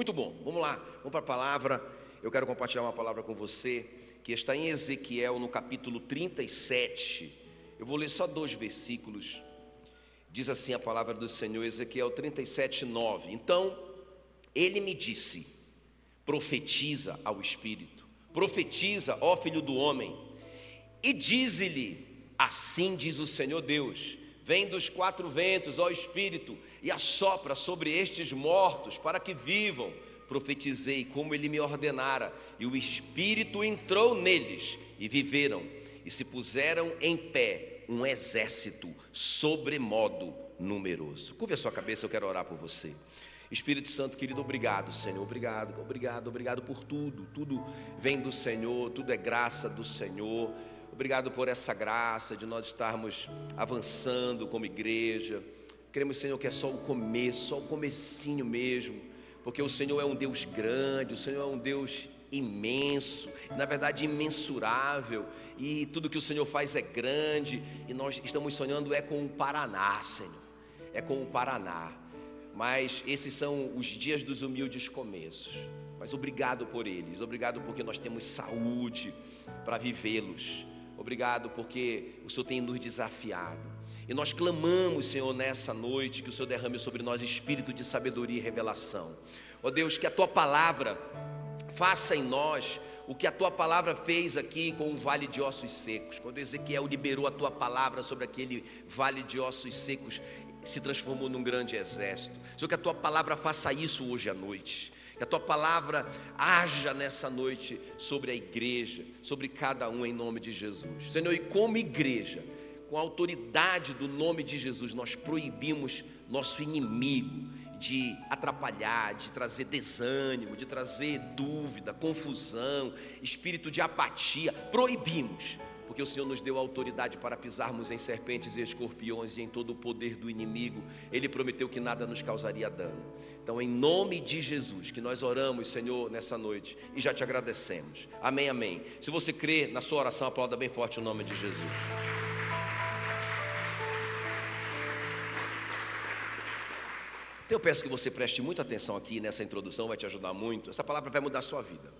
Muito bom, vamos lá, vamos para a palavra. Eu quero compartilhar uma palavra com você que está em Ezequiel, no capítulo 37. Eu vou ler só 2 versículos. Diz assim a palavra do Senhor, Ezequiel 37, 9. Então ele me disse: profetiza ao Espírito, profetiza, ó filho do homem, e dize-lhe: assim diz o Senhor Deus: vem dos 4 ventos, ó Espírito, e assopra sobre estes mortos para que vivam. Profetizei como ele me ordenara, e o Espírito entrou neles, e viveram, e se puseram em pé um exército sobremodo numeroso. Curva a sua cabeça, eu quero orar por você. Espírito Santo querido, obrigado Senhor, obrigado por tudo. Tudo vem do Senhor, tudo é graça do Senhor. Obrigado por essa graça de nós estarmos avançando como igreja. Cremos, Senhor, que é só o começo, só o comecinho mesmo, porque o Senhor é um Deus grande, o Senhor é um Deus imenso, na verdade imensurável, e tudo que o Senhor faz é grande, e nós estamos sonhando com o Paraná, Senhor, é com o Paraná. Mas esses são os dias dos humildes começos. Mas obrigado por eles, obrigado porque nós temos saúde para vivê-los. Obrigado porque o Senhor tem nos desafiado. E nós clamamos, Senhor, nessa noite, que o Senhor derrame sobre nós espírito de sabedoria e revelação. Ó Deus, que a Tua palavra faça em nós o que a Tua palavra fez aqui com o vale de ossos secos. Quando Ezequiel liberou a Tua palavra sobre aquele vale de ossos secos, se transformou num grande exército. Senhor, que a Tua palavra faça isso hoje à noite. Que a Tua palavra haja nessa noite sobre a igreja, sobre cada um, em nome de Jesus. Senhor, e como igreja, com a autoridade do nome de Jesus, nós proibimos nosso inimigo de atrapalhar, de trazer desânimo, de trazer dúvida, confusão, espírito de apatia. Proibimos, porque o Senhor nos deu autoridade para pisarmos em serpentes e escorpiões e em todo o poder do inimigo. Ele prometeu que nada nos causaria dano. Então, em nome de Jesus, que nós oramos, Senhor, nessa noite, e já te agradecemos. Amém, amém. Se você crê na sua oração, aplauda bem forte o nome de Jesus. Então, eu peço que você preste muita atenção aqui nessa introdução, vai te ajudar muito. Essa palavra vai mudar a sua vida.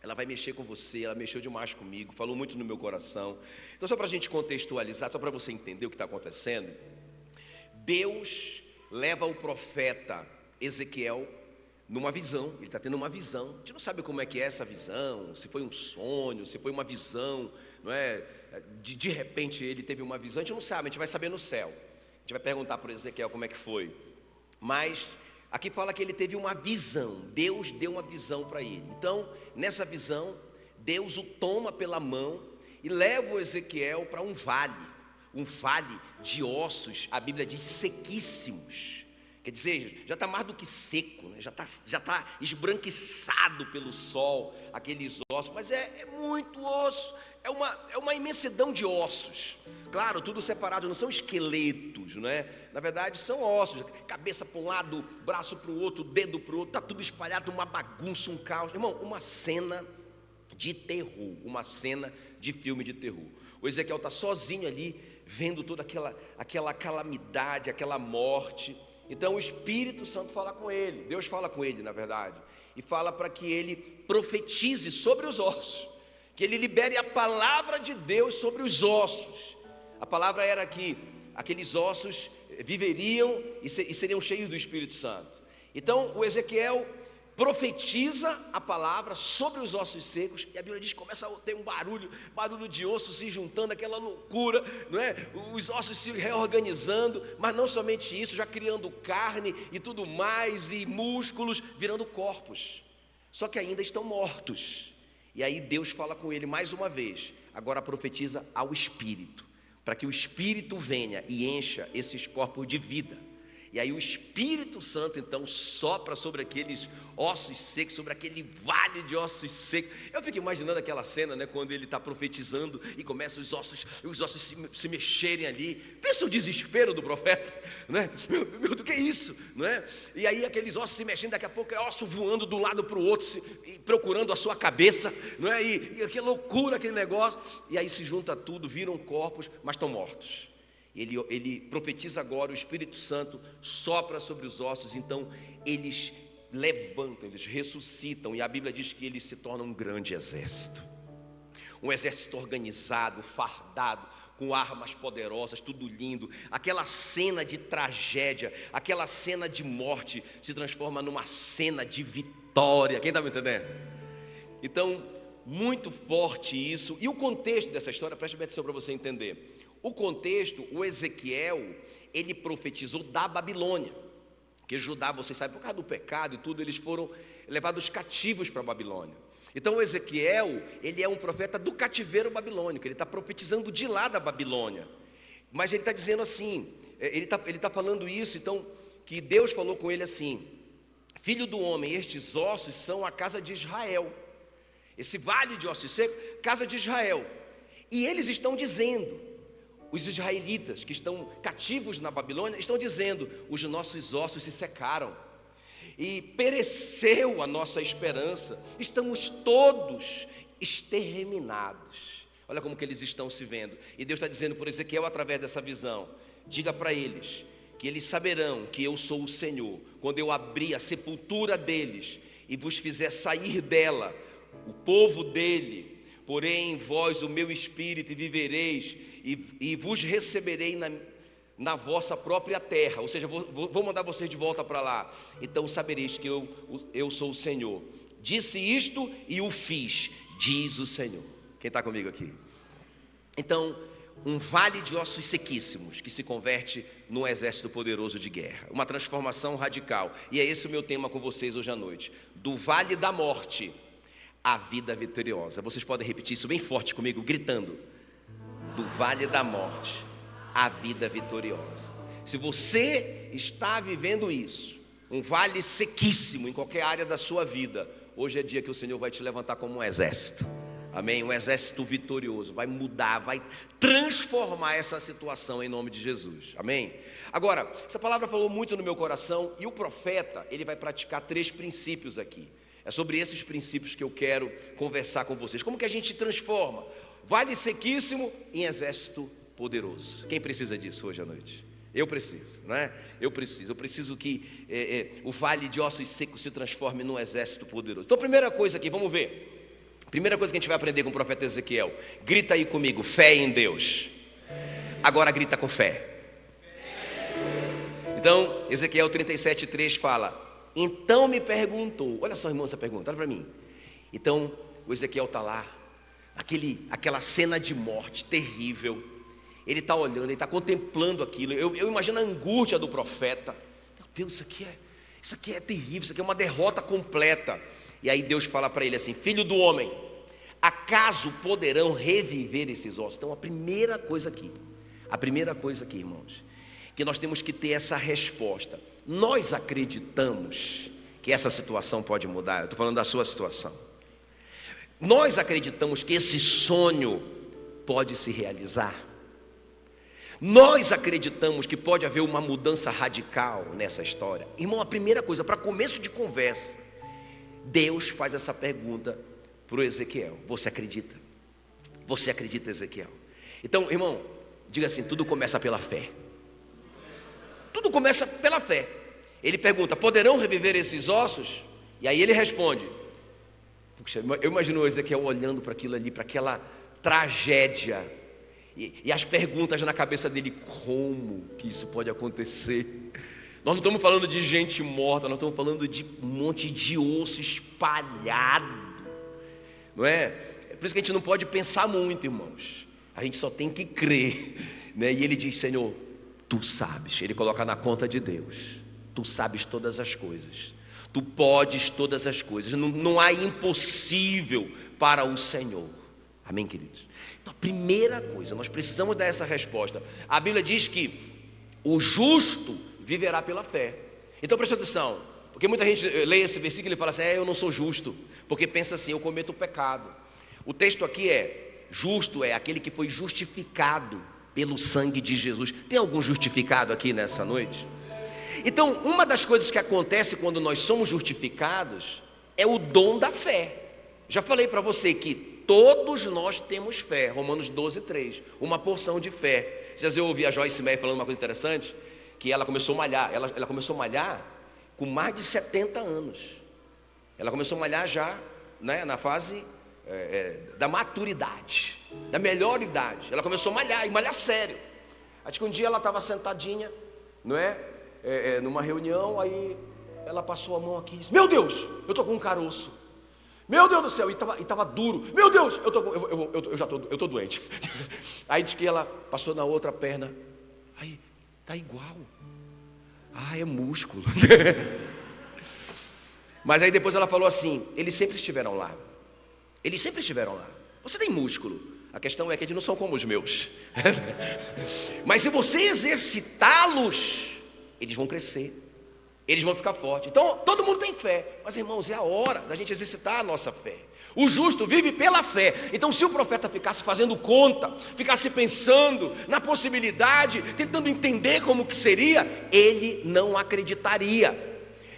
Ela vai mexer com você, ela mexeu demais comigo, falou muito no meu coração. Então, só para a gente contextualizar, só para você entender o que está acontecendo, Deus leva o profeta Ezequiel numa visão. Ele está tendo uma visão. A gente não sabe como é que é essa visão, se foi um sonho, se foi uma visão, não é? De repente ele teve uma visão, a gente não sabe, a gente vai saber no céu. A gente vai perguntar para Ezequiel como é que foi. Mas aqui fala que ele teve uma visão, Deus deu uma visão para ele. Então, nessa visão, Deus o toma pela mão e leva o Ezequiel para um vale de ossos, a Bíblia diz sequíssimos. Quer dizer, já está mais do que seco, né? já tá esbranquiçado pelo sol, aqueles ossos, mas é muito osso, é uma imensidão de ossos. Claro, tudo separado, não são esqueletos, não é? Na verdade são ossos, cabeça para um lado, braço para o outro, dedo para o outro, está tudo espalhado, uma bagunça, um caos. Irmão, uma cena de terror, uma cena de filme de terror. O Ezequiel está sozinho ali, vendo toda aquela calamidade, aquela morte. Então o Espírito Santo fala com ele, Deus fala com ele, na verdade, e fala para que ele profetize sobre os ossos, que ele libere a palavra de Deus sobre os ossos. A palavra era que aqueles ossos viveriam e seriam cheios do Espírito Santo. Então o Ezequiel profetiza a palavra sobre os ossos secos, e a Bíblia diz que começa a ter um barulho de ossos se juntando, aquela loucura, não é? Os ossos se reorganizando, mas não somente isso, já criando carne e tudo mais, e músculos, virando corpos, só que ainda estão mortos. E aí Deus fala com ele mais uma vez, agora profetiza ao Espírito, para que o Espírito venha e encha esses corpos de vida. E aí o Espírito Santo então sopra sobre aqueles ossos secos, sobre aquele vale de ossos secos. Eu fico imaginando aquela cena, né, quando ele está profetizando e começa os ossos se mexerem ali. Pensa o desespero do profeta, né? Meu, do que é isso, não é? E aí aqueles ossos se mexendo, daqui a pouco é osso voando de um lado para o outro, procurando a sua cabeça, não é? E que loucura aquele negócio. E aí se junta tudo, viram corpos, mas estão mortos. Ele profetiza agora, o Espírito Santo sopra sobre os ossos, então eles levantam, eles ressuscitam, e a Bíblia diz que eles se tornam um grande exército. Um exército organizado, fardado, com armas poderosas, tudo lindo. Aquela cena de tragédia, aquela cena de morte se transforma numa cena de vitória. Quem está me entendendo? Então, muito forte isso. E o contexto dessa história, preste bem atenção para você entender. O contexto, o Ezequiel, ele profetizou da Babilônia. Porque Judá, vocês sabem, por causa do pecado e tudo, eles foram levados cativos para a Babilônia. Então o Ezequiel, ele é um profeta do cativeiro babilônico, ele está profetizando de lá da Babilônia. Mas ele está dizendo assim, ele está falando isso, então, que Deus falou com ele assim: filho do homem, estes ossos são a casa de Israel. Esse vale de ossos secos, casa de Israel. E eles estão dizendo, os israelitas que estão cativos na Babilônia, estão dizendo: os nossos ossos se secaram e pereceu a nossa esperança, estamos todos exterminados. Olha como que eles estão se vendo. E Deus está dizendo por Ezequiel através dessa visão: diga para eles que eles saberão que eu sou o Senhor, quando eu abrir a sepultura deles e vos fizer sair dela o povo dele. Porém em vós o meu espírito, e vivereis, e vos receberei na vossa própria terra. Ou seja, vou mandar vocês de volta para lá. Então sabereis que eu sou o Senhor. Disse isto e o fiz, diz o Senhor. Quem está comigo aqui? Então, um vale de ossos sequíssimos que se converte num exército poderoso de guerra. Uma transformação radical. E é esse o meu tema com vocês hoje à noite. Do vale da morte à vida vitoriosa. Vocês podem repetir isso bem forte comigo, gritando: do vale da morte à vida vitoriosa. Se você está vivendo isso, um vale sequíssimo em qualquer área da sua vida, hoje é dia que o Senhor vai te levantar como um exército. Amém? Um exército vitorioso, vai mudar, vai transformar essa situação em nome de Jesus. Amém? Agora, essa palavra falou muito no meu coração, e o profeta, ele vai praticar 3 princípios aqui. É sobre esses princípios que eu quero conversar com vocês. Como que a gente transforma vale sequíssimo em exército poderoso? Quem precisa disso hoje à noite? Eu preciso, não é? Eu preciso que o vale de ossos secos se transforme num exército poderoso. Então, primeira coisa aqui, vamos ver. Primeira coisa que a gente vai aprender com o profeta Ezequiel. Grita aí comigo: fé em Deus. Agora grita com fé. Então, Ezequiel 37:3 fala: então me perguntou. Olha só, irmão, essa pergunta, olha para mim. Então, o Ezequiel está lá, aquela cena de morte terrível. Ele está olhando, ele está contemplando aquilo. Eu imagino a angústia do profeta. Meu Deus, isso aqui é terrível, isso aqui é uma derrota completa. E aí Deus fala para ele assim: filho do homem, acaso poderão reviver esses ossos? Então a primeira coisa aqui, irmãos, que nós temos que ter essa resposta. Nós acreditamos que essa situação pode mudar. Eu estou falando da sua situação. Nós acreditamos que esse sonho pode se realizar. Nós acreditamos que pode haver uma mudança radical nessa história. Irmão, a primeira coisa, para começo de conversa, Deus faz essa pergunta para o Ezequiel: você acredita? Você acredita, Ezequiel? Então, irmão, diga assim: tudo começa pela fé. Tudo começa pela fé. Ele pergunta: poderão reviver esses ossos? E aí ele responde. Puxa, eu imagino o Ezequiel olhando para aquilo ali, para aquela tragédia, e as perguntas na cabeça dele: como que isso pode acontecer? Nós não estamos falando de gente morta, nós estamos falando de um monte de osso espalhado, não é? É por isso que a gente não pode pensar muito, irmãos. A gente só tem que crer, né? E ele diz: Senhor, tu sabes. Ele coloca na conta de Deus: tu sabes todas as coisas, tu podes todas as coisas, não há impossível para o Senhor. Amém, queridos? Então, a primeira coisa, nós precisamos dar essa resposta. A Bíblia diz que o justo viverá pela fé. Então presta atenção, porque muita gente lê esse versículo e fala assim: eu não sou justo, porque pensa assim: eu cometo pecado. O texto aqui é: justo é aquele que foi justificado pelo sangue de Jesus. Tem algum justificado aqui nessa noite? Então, uma das coisas que acontece quando nós somos justificados é o dom da fé. Já falei para você que todos nós temos fé. Romanos 12:3, uma porção de fé. Vocês já ouviram a Joyce Meyer falando uma coisa interessante? Que ela começou a malhar. Ela começou a malhar com mais de 70 anos. Ela começou a malhar já, né, na fase da maturidade, da melhor idade. Ela começou a malhar, e malhar sério. Acho que um dia ela estava sentadinha, não é? Numa reunião, aí ela passou a mão aqui e disse: meu Deus, eu estou com um caroço. Meu Deus do céu, e estava duro. Meu Deus, eu estou doente. Aí diz que ela passou na outra perna. Aí, está igual. Ah, é músculo. Mas aí depois ela falou assim: eles sempre estiveram lá. Eles sempre estiveram lá. Você tem músculo. A questão é que eles não são como os meus. Mas se você exercitá-los, eles vão crescer. Eles vão ficar fortes. Então todo mundo tem fé. Mas irmãos, é a hora da gente exercitar a nossa fé. O justo vive pela fé. Então se o profeta ficasse fazendo conta, ficasse pensando na possibilidade, tentando entender como que seria, ele não acreditaria.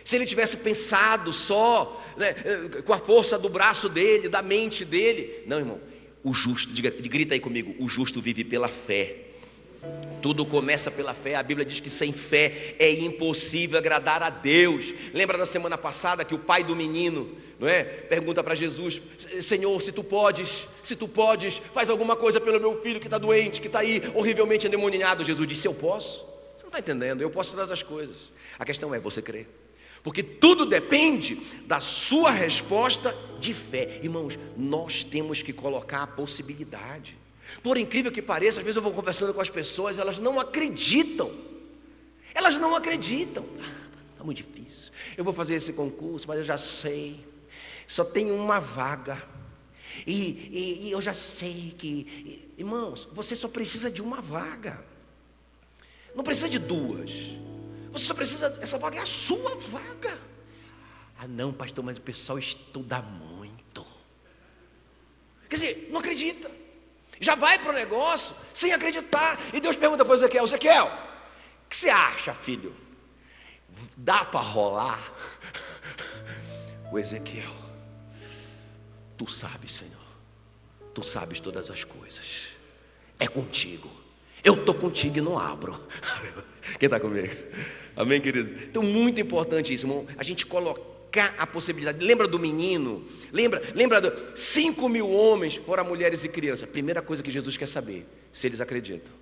Se ele tivesse pensado só, né, com a força do braço dele, da mente dele. Não, irmão, o justo, grita aí comigo: o justo vive pela fé. Tudo começa pela fé. A Bíblia diz que sem fé é impossível agradar a Deus. Lembra da semana passada que o pai do menino, não é, pergunta para Jesus: Senhor, se tu podes, faz alguma coisa pelo meu filho que está doente, que está aí horrivelmente endemoniado. Jesus disse: eu posso. Você não está entendendo? Eu posso todas as coisas. A questão é você crer. Porque tudo depende da sua resposta de fé. Irmãos, nós temos que colocar a possibilidade. Por incrível que pareça, às vezes eu vou conversando com as pessoas, elas não acreditam. Elas não acreditam. Está muito difícil. Eu vou fazer esse concurso, mas eu já sei. Só tem uma vaga. E eu já sei que... Irmãos, você só precisa de uma vaga. Não precisa de duas. Você só precisa, essa vaga é a sua vaga. Ah não, pastor, mas o pessoal estuda muito. Quer dizer, não acredita. Já vai para o negócio sem acreditar. E Deus pergunta para Ezequiel: Ezequiel, o que você acha, filho? Dá para rolar? O Ezequiel: tu sabes, Senhor. Tu sabes todas as coisas. É contigo. Eu estou contigo e não abro. Quem está comigo? Amém, querido? Então, muito importante isso, irmão. A gente colocar a possibilidade. Lembra do menino? Lembra 5.000 homens, fora mulheres e crianças. A primeira coisa que Jesus quer saber, se eles acreditam.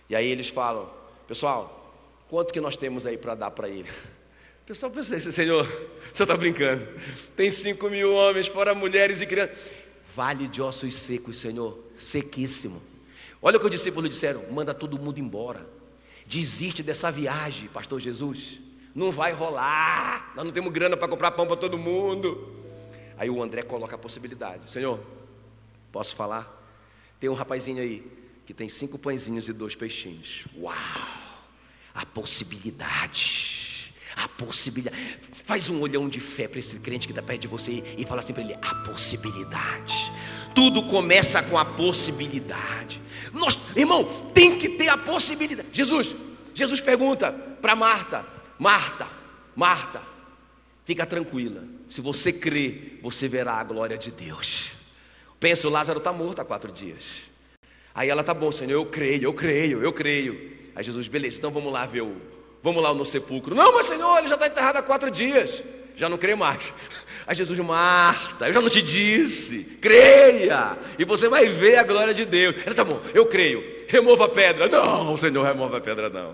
E aí eles falam: pessoal, quanto que nós temos aí para dar para ele? O pessoal pensa: Senhor, o senhor está brincando. Tem 5.000 homens, fora mulheres e crianças. Vale de ossos secos, Senhor, sequíssimo. Olha o que os discípulos disseram: manda todo mundo embora. Desiste dessa viagem, pastor Jesus. Não vai rolar. Nós não temos grana para comprar pão para todo mundo. Aí o André coloca a possibilidade: Senhor, posso falar? Tem um rapazinho aí que tem 5 pãezinhos e 2 peixinhos. Uau! A possibilidade. A possibilidade. Faz um olhão de fé para esse crente que está perto de você e fala assim para ele: a possibilidade. Tudo começa com a possibilidade. Nós, irmão, tem que ter a possibilidade. Jesus pergunta para Marta: Marta, fica tranquila. Se você crer, você verá a glória de Deus. Pensa, o Lázaro está morto há 4 dias. Aí ela: tá bom, Senhor, eu creio. Aí Jesus: beleza, então vamos lá no sepulcro. Não, mas Senhor, ele já está enterrado há 4 dias. Já não crê mais. Aí Jesus: Marta, eu já não te disse, creia, e você vai ver a glória de Deus. Ela: tá bom, eu creio, remova a pedra. Não, Senhor, remova a pedra não.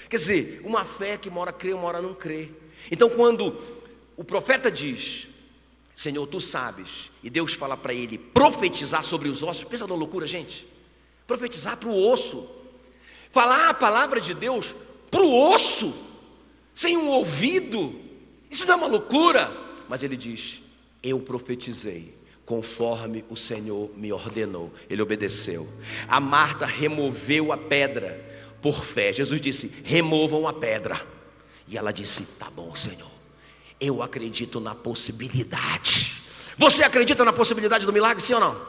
Quer dizer, uma fé que uma hora crê, uma hora não crê. Então quando o profeta diz: Senhor, tu sabes, e Deus fala para ele profetizar sobre os ossos. Pensa na loucura, gente. Profetizar para o osso, falar a palavra de Deus para o osso, sem um ouvido. Isso não é uma loucura? Mas ele diz: eu profetizei conforme o Senhor me ordenou. Ele obedeceu. A Marta removeu a pedra por fé. Jesus disse: removam a pedra. E ela disse: tá bom, Senhor, eu acredito na possibilidade. Você acredita na possibilidade do milagre, sim ou não?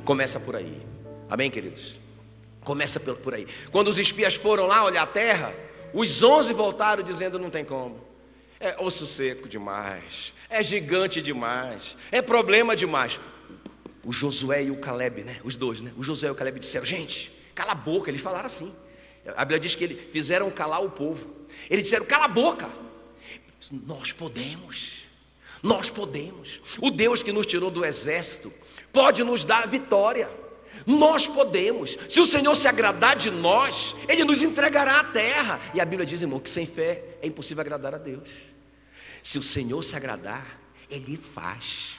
Começa por aí. Amém, queridos? Começa por aí. Quando os espias foram lá olhar a terra, os 11 voltaram dizendo: não tem como. É osso seco demais, é gigante demais, é problema demais. O Josué e o Caleb, né? Os dois, né? O Josué e o Caleb disseram: gente, cala a boca. Eles falaram assim. A Bíblia diz que eles fizeram calar o povo. Eles disseram: cala a boca. Nós podemos. Nós podemos. O Deus que nos tirou do exército pode nos dar a vitória. Nós podemos. Se o Senhor se agradar de nós, Ele nos entregará a terra. E a Bíblia diz, irmão, que sem fé é impossível agradar a Deus. Se o Senhor se agradar, Ele faz.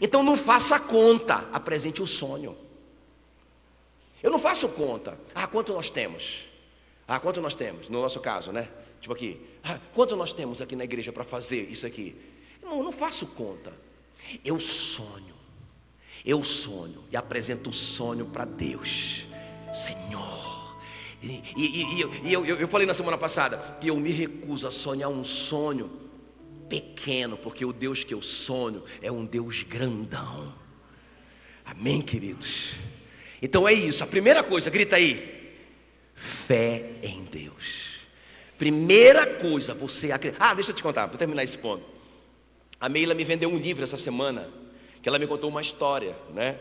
Então não faça conta, apresente o sonho. Eu não faço conta. Quanto nós temos? Quanto nós temos? No nosso caso, né? Tipo aqui. Quanto nós temos aqui na igreja para fazer isso aqui? Eu não faço conta. Eu sonho e apresento o sonho para Deus. Senhor. Eu falei na semana passada que eu me recuso a sonhar um sonho pequeno, porque o Deus que eu sonho é um Deus grandão. Amém, queridos? Então é isso, a primeira coisa, grita aí: fé em Deus. Primeira coisa, você acredita. Deixa eu te contar, para terminar esse ponto. A Meila me vendeu um livro essa semana, que ela me contou uma história, né,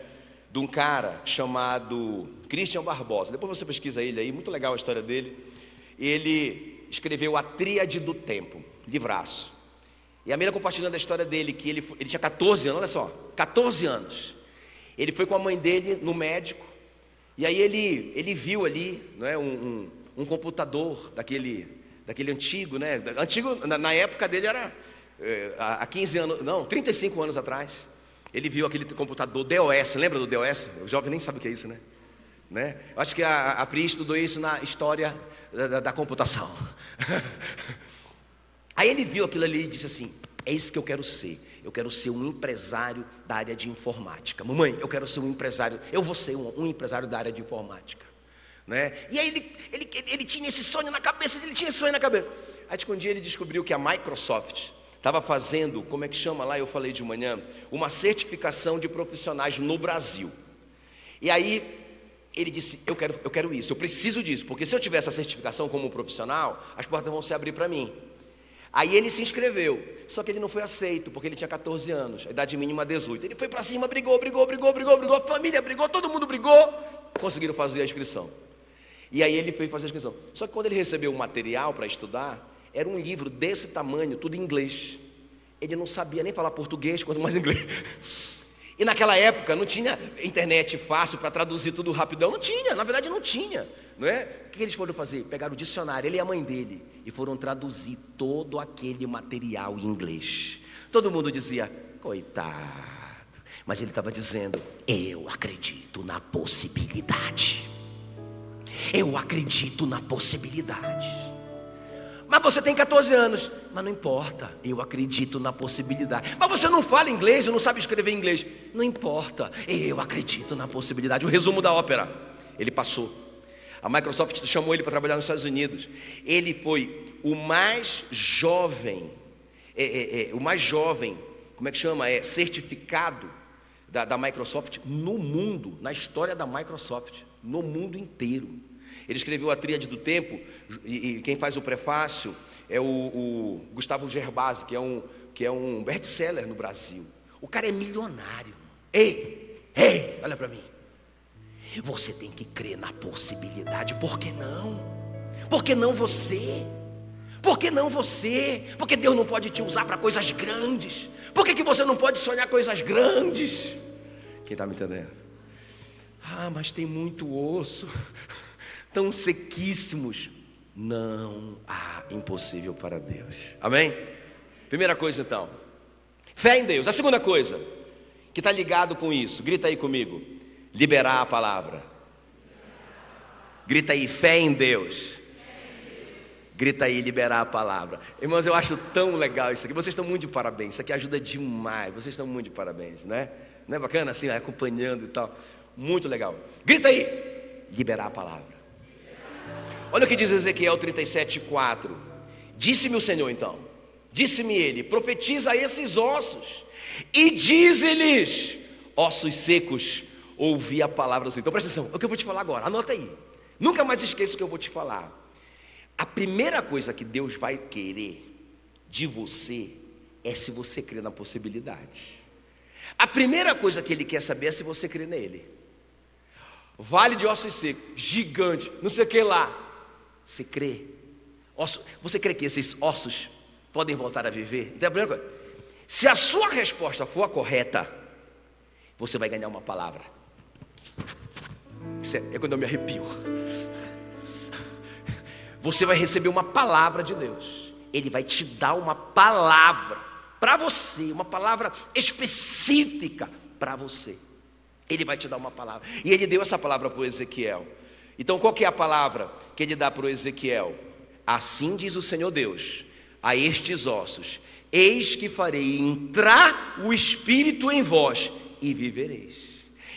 de um cara chamado Christian Barbosa. Depois você pesquisa ele aí, muito legal a história dele. Ele escreveu A Tríade do Tempo, livraço. E a Meila compartilhando a história dele, que ele tinha 14 anos, olha só, 14 anos. Ele foi com a mãe dele no médico, e aí ele viu ali, né, um computador daquele antigo, né? Antigo, na época dele era há 15 anos, não, 35 anos atrás. Ele viu aquele computador DOS, lembra do DOS? O jovem nem sabe o que é isso, né? Eu acho que a Pri estudou isso na história da computação. Aí ele viu aquilo ali e disse assim: é isso que eu quero ser. Eu quero ser um empresário da área de informática. Mamãe, eu quero ser um empresário. Eu vou ser um empresário da área de informática, né? E aí ele tinha esse sonho na cabeça. Aí um dia ele descobriu que a Microsoft estava fazendo, como é que chama lá? Eu falei de manhã, uma certificação de profissionais no Brasil. E aí ele disse: eu quero isso, eu preciso disso, porque se eu tiver essa certificação como profissional, as portas vão se abrir para mim. Aí ele se inscreveu, só que ele não foi aceito, porque ele tinha 14 anos, a idade mínima 18. Ele foi para cima, brigou, a família brigou, todo mundo brigou, conseguiram fazer a inscrição. E aí ele foi fazer a inscrição. Só que quando ele recebeu o material para estudar, era um livro desse tamanho, tudo em inglês. Ele não sabia nem falar português, quanto mais inglês. E naquela época não tinha internet fácil para traduzir tudo rapidão, não tinha, na verdade não tinha, não é? O que eles foram fazer? Pegaram o dicionário, ele e a mãe dele, e foram traduzir todo aquele material em inglês. Todo mundo dizia: coitado, mas ele estava dizendo: eu acredito na possibilidade. Eu acredito na possibilidade. Mas você tem 14 anos, mas não importa, eu acredito na possibilidade. Mas você não fala inglês, não sabe escrever inglês, não importa, eu acredito na possibilidade. O resumo da ópera: ele passou. A Microsoft chamou ele para trabalhar nos Estados Unidos. Ele foi o mais jovem, como é que chama? Certificado da Microsoft no mundo, na história da Microsoft, no mundo inteiro. Ele escreveu A Tríade do Tempo, e quem faz o prefácio é o Gustavo Gerbasi, que é um best-seller no Brasil. O cara é milionário. Ei, olha para mim. Você tem que crer na possibilidade. Por que não? Por que não você? Por que não você? Porque Deus não pode te usar para coisas grandes. Por que você não pode sonhar coisas grandes? Quem está me entendendo? Mas tem muito osso, tão sequíssimos. Não há impossível para Deus. Amém? Primeira coisa então, fé em Deus. A segunda coisa, que está ligado com isso, grita aí comigo: liberar a palavra. Grita aí: fé em Deus. Grita aí: liberar a palavra. Irmãos, eu acho tão legal isso aqui. Vocês estão muito de parabéns. Isso aqui ajuda demais. Vocês estão muito de parabéns, né? Não é bacana assim, acompanhando e tal? Muito legal. Grita aí: liberar a palavra. Olha o que diz Ezequiel 37:4. Disse-me o Senhor então, disse-me ele: profetiza a esses ossos e dize-lhes: ossos secos, ouvi a palavra do Senhor. Então presta atenção, é o que eu vou te falar agora, anota aí. Nunca mais esqueça o que eu vou te falar. A primeira coisa que Deus vai querer de você é se você crê na possibilidade. A primeira coisa que Ele quer saber é se você crê nele. Vale de ossos secos, gigante, não sei o que lá. Você crê? Você crê que esses ossos podem voltar a viver? Então, a primeira coisa, se a sua resposta for a correta, você vai ganhar uma palavra. Isso é quando eu me arrepio. Você vai receber uma palavra de Deus. Ele vai te dar uma palavra para você, uma palavra específica para você. Ele vai te dar uma palavra. E ele deu essa palavra para o Ezequiel. Então qual que é a palavra que ele dá para o Ezequiel? Assim diz o Senhor Deus a estes ossos: eis que farei entrar o Espírito em vós e vivereis.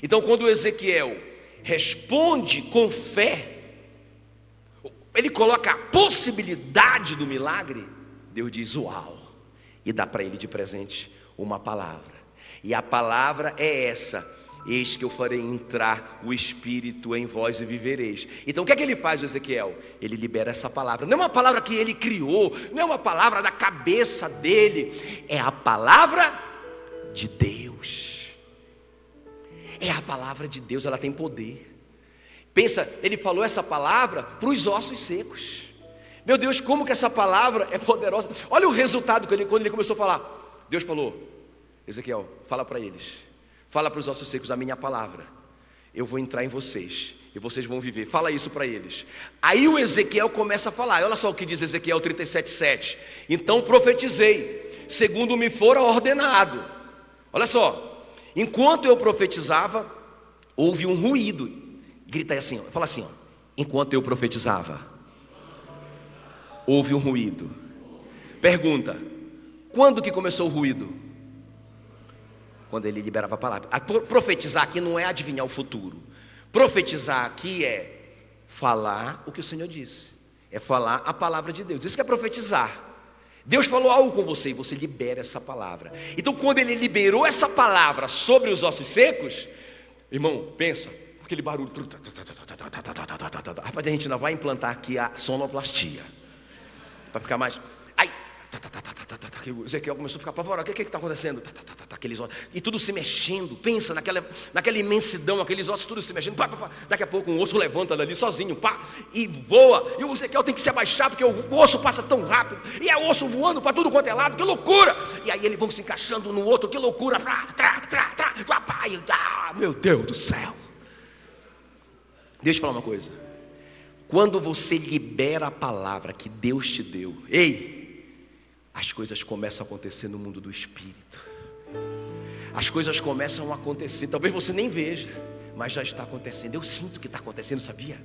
Então quando o Ezequiel responde com fé, ele coloca a possibilidade do milagre, Deus diz uau, e dá para ele de presente uma palavra. E a palavra é essa: eis que eu farei entrar o Espírito em vós e vivereis. Então o que é que ele faz, Ezequiel? Ele libera essa palavra. Não é uma palavra que ele criou, não é uma palavra da cabeça dele, é a palavra de Deus. É a palavra de Deus, ela tem poder. Pensa, ele falou essa palavra para os ossos secos. Meu Deus, como que essa palavra é poderosa. Olha o resultado quando ele começou a falar. Deus falou: Ezequiel, fala para eles, fala para os ossos secos a minha palavra. Eu vou entrar em vocês e vocês vão viver. Fala isso para eles. Aí o Ezequiel começa a falar. Olha só o que diz Ezequiel 37:7. Então profetizei, segundo me fora ordenado. Olha só, enquanto eu profetizava, houve um ruído. Grita aí assim, fala assim, ó. Enquanto eu profetizava, houve um ruído. Pergunta: quando que começou o ruído? Quando ele liberava a palavra. Profetizar aqui não é adivinhar o futuro. Profetizar aqui é falar o que o Senhor disse. É falar a palavra de Deus. Isso que é profetizar. Deus falou algo com você e você libera essa palavra. Então quando ele liberou essa palavra sobre os ossos secos, irmão, pensa, aquele barulho. Rapaz, a gente não vai implantar aqui a sonoplastia para ficar mais. Aí, o Ezequiel começou a ficar apavorado. O que está acontecendo? Aqueles ossos, e tudo se mexendo. Pensa naquela imensidão, aqueles ossos tudo se mexendo. Daqui a pouco um osso levanta dali sozinho, e voa. E o Ezequiel tem que se abaixar porque o osso passa tão rápido. E é osso voando para tudo quanto é lado. Que loucura! E aí eles vão se encaixando no outro. Que loucura! Meu Deus do céu! Deixa eu falar uma coisa. Quando você libera a palavra que Deus te deu, as coisas começam a acontecer no mundo do Espírito. As coisas começam a acontecer. Talvez você nem veja, mas já está acontecendo. Eu sinto que está acontecendo, sabia?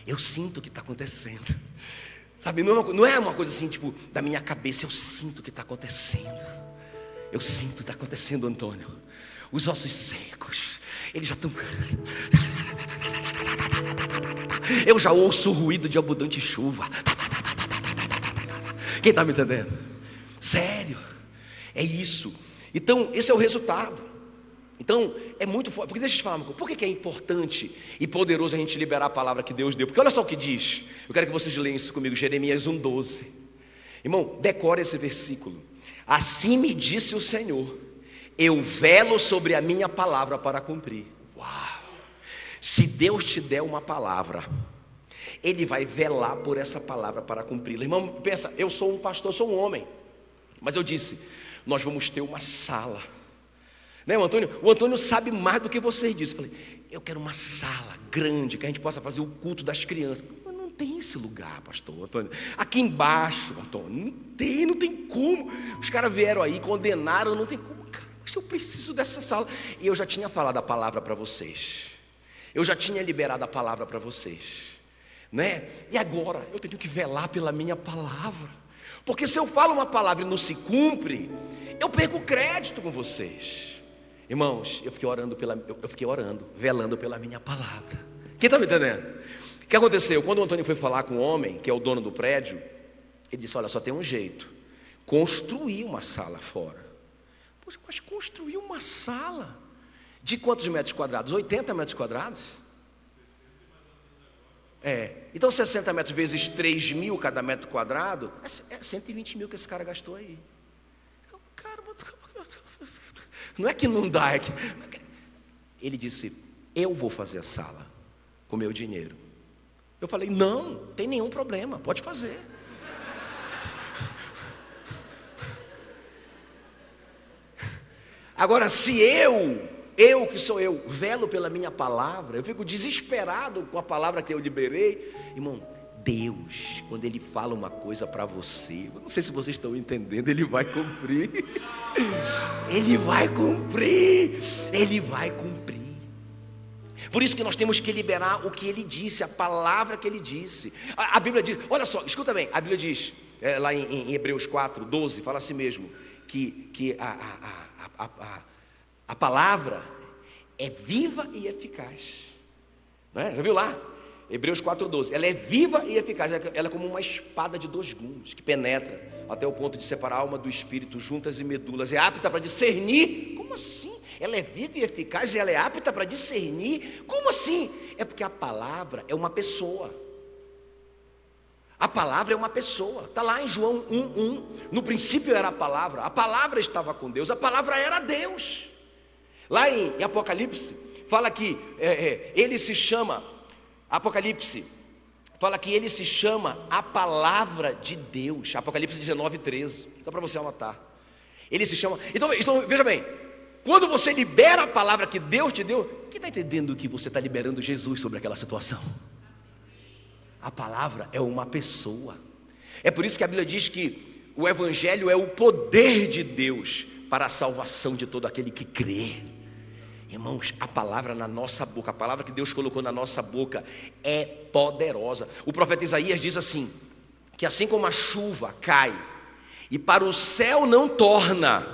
Eu sinto que está acontecendo. Sabe, não é uma coisa assim, tipo, da minha cabeça. Eu sinto que está acontecendo. Eu sinto que está acontecendo, Antônio. Os ossos secos, eles já estão... Eu já ouço o ruído de abundante chuva. Quem está me entendendo? Sério, é isso. Então, esse é o resultado. Então, é muito forte. Porque deixa eu te falar uma coisa. Por que é importante e poderoso a gente liberar a palavra que Deus deu? Porque olha só o que diz. Eu quero que vocês leiam isso comigo, Jeremias 1:12. Irmão, decore esse versículo. Assim me disse o Senhor: eu velo sobre a minha palavra para cumprir. Uau! Se Deus te der uma palavra, Ele vai velar por essa palavra para cumpri-la. Irmão, pensa, eu sou um pastor, sou um homem. Mas eu disse, nós vamos ter uma sala. Né, o Antônio sabe mais do que vocês dizem. Eu falei, eu quero uma sala grande, que a gente possa fazer o culto das crianças. Mas não tem esse lugar, pastor Antônio. Aqui embaixo, Antônio, não tem como. Os caras vieram aí, condenaram, não tem como. Cara, mas eu preciso dessa sala. E eu já tinha falado a palavra para vocês. Eu já tinha liberado a palavra para vocês. Né? E agora eu tenho que velar pela minha palavra, porque se eu falo uma palavra e não se cumpre, eu perco crédito com vocês. Irmãos, eu fiquei orando, velando pela minha palavra. Quem está me entendendo? O que aconteceu? Quando o Antônio foi falar com o homem, que é o dono do prédio, ele disse, olha, só tem um jeito: construir uma sala fora. Poxa, mas construir uma sala de quantos metros quadrados? 80 metros quadrados? Então 60 metros vezes 3 mil cada metro quadrado, é 120 mil que esse cara gastou aí. Cara, não é que não dá, Ele disse, eu vou fazer a sala com meu dinheiro. Eu falei, não tem nenhum problema, pode fazer. Agora, se eu que sou eu, velo pela minha palavra, eu fico desesperado com a palavra que eu liberei, irmão, Deus, quando Ele fala uma coisa para você, eu não sei se vocês estão entendendo, Ele vai cumprir. Ele vai cumprir. Ele vai cumprir. Por isso que nós temos que liberar o que Ele disse, a palavra que Ele disse. A Bíblia diz, olha só, escuta bem, a Bíblia diz, lá em Hebreus 4, 12, fala assim mesmo, que a palavra é viva e eficaz. Não é? Já viu lá? Hebreus 4,12, ela é viva e eficaz, ela é como uma espada de 2 gumes, que penetra até o ponto de separar a alma do espírito, juntas e medulas, é apta para discernir. Como assim? Ela é viva e eficaz e ela é apta para discernir? Como assim? É porque a palavra é uma pessoa. A palavra é uma pessoa, está lá em João 1,1, no princípio era a palavra estava com Deus, a palavra era Deus. Lá em Apocalipse, fala que ele se chama... Apocalipse fala que ele se chama a palavra de Deus. Apocalipse 19:13. Só para você anotar. Ele se chama. Então veja bem. Quando você libera a palavra que Deus te deu, quem está entendendo que você está liberando Jesus sobre aquela situação? A palavra é uma pessoa. É por isso que a Bíblia diz que o Evangelho é o poder de Deus para a salvação de todo aquele que crê. Irmãos, a palavra na nossa boca, a palavra que Deus colocou na nossa boca é poderosa. O profeta Isaías diz assim, que assim como a chuva cai e para o céu não torna,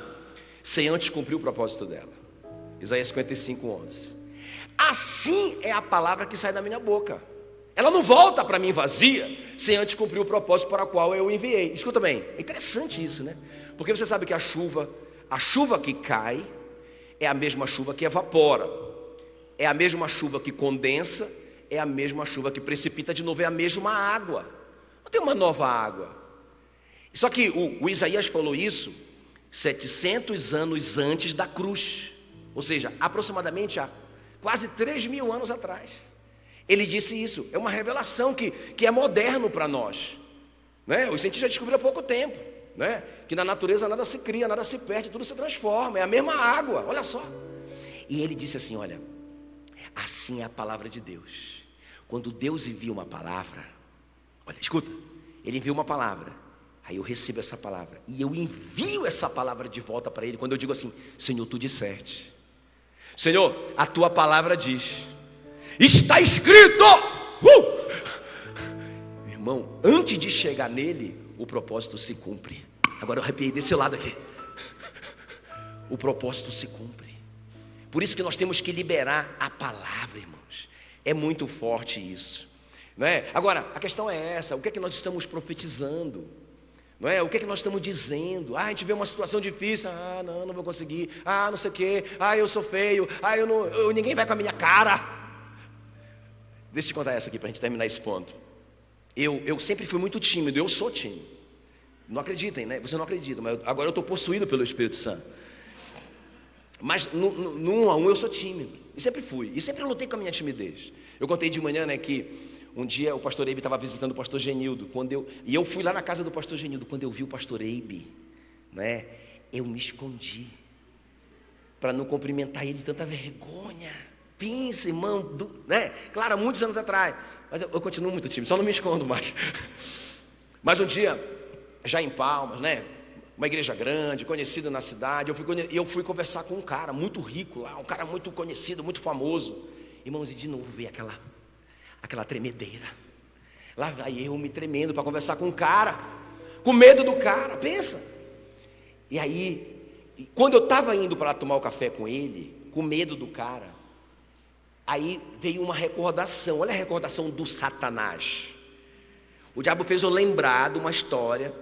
sem antes cumprir o propósito dela. Isaías 55:11. Assim é a palavra que sai da minha boca. Ela não volta para mim vazia, sem antes cumprir o propósito para o qual eu enviei. Escuta bem, é interessante isso, né? Porque você sabe que a chuva que cai, é a mesma chuva que evapora, é a mesma chuva que condensa, é a mesma chuva que precipita de novo, é a mesma água. Não tem uma nova água. Só que o Isaías falou isso 700 anos antes da cruz, ou seja, aproximadamente há quase 3.000 anos atrás. Ele disse isso, é uma revelação que é moderno para nós, né? Os cientistas já descobriram há pouco tempo, né? Que na natureza nada se cria, nada se perde, tudo se transforma, é a mesma água, olha só. E ele disse assim, olha, assim é a palavra de Deus. Quando Deus envia uma palavra, olha, escuta, Ele envia uma palavra, aí eu recebo essa palavra, e eu envio essa palavra de volta para Ele, quando eu digo assim, Senhor, Tu disseste, Senhor, a Tua palavra diz, está escrito, irmão, antes de chegar nele, o propósito se cumpre. Agora eu arrepiei desse lado aqui. O propósito se cumpre. Por isso que nós temos que liberar a palavra, irmãos. É muito forte isso, não é? Agora, a questão é essa, o que é que nós estamos profetizando? Não é? O que é que nós estamos dizendo? A gente vê uma situação difícil, não vou conseguir, não sei o quê, eu sou feio, ninguém vai com a minha cara. Deixa eu te contar essa aqui para a gente terminar esse ponto. Eu sempre fui muito tímido, eu sou tímido. Não acreditem, né? Você não acredita, mas agora eu estou possuído pelo Espírito Santo. Mas no 1 a 1 eu sou tímido, e sempre fui, e sempre lutei com a minha timidez. Eu contei de manhã, né, que um dia o pastor Eibe estava visitando o pastor Genildo, e eu fui lá na casa do pastor Genildo. Quando eu vi o pastor Eibe, né, eu me escondi, para não cumprimentar ele de tanta vergonha. Pensa, irmão, né? Claro, há muitos anos atrás, mas eu continuo muito tímido, só não me escondo mais. Mas um dia, já em Palmas, né? Uma igreja grande, conhecida na cidade, eu fui conversar com um cara muito rico lá, um cara muito conhecido, muito famoso. Irmãos, e de novo veio aquela tremedeira. Lá vai eu me tremendo para conversar com um cara, com medo do cara, pensa. E aí, quando eu estava indo para tomar o café com ele, com medo do cara, aí veio uma recordação, olha a recordação do Satanás. O diabo fez eu lembrar de uma história,